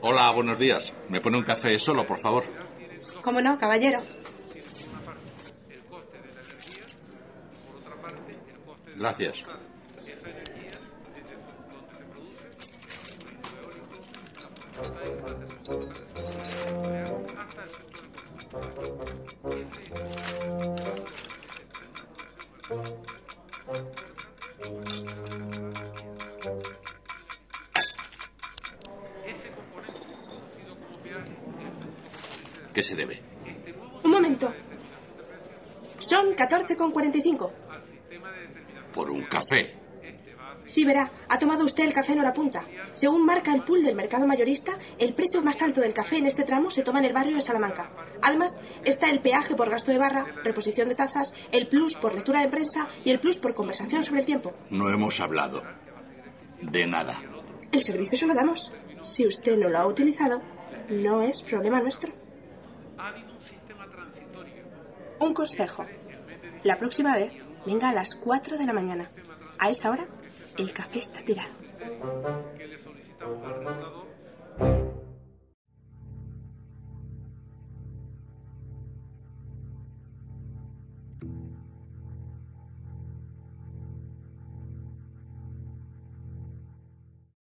Hola, buenos días. ¿Me pone un café solo, por favor? ¿Cómo no, caballero? Gracias. ¿Qué se debe? Un momento. Son 14,45. ¿Por un café? Sí, verá, ha tomado usted el café en hora punta. Según marca el pool del mercado mayorista, el precio más alto del café en este tramo se toma en el barrio de Salamanca. Además, está el peaje por gasto de barra, reposición de tazas, el plus por lectura de prensa y el plus por conversación sobre el tiempo. No hemos hablado de nada. El servicio se lo damos. Si usted no lo ha utilizado, no es problema nuestro. Un consejo. La próxima vez, venga a las 4 de la mañana. A esa hora, el café está tirado.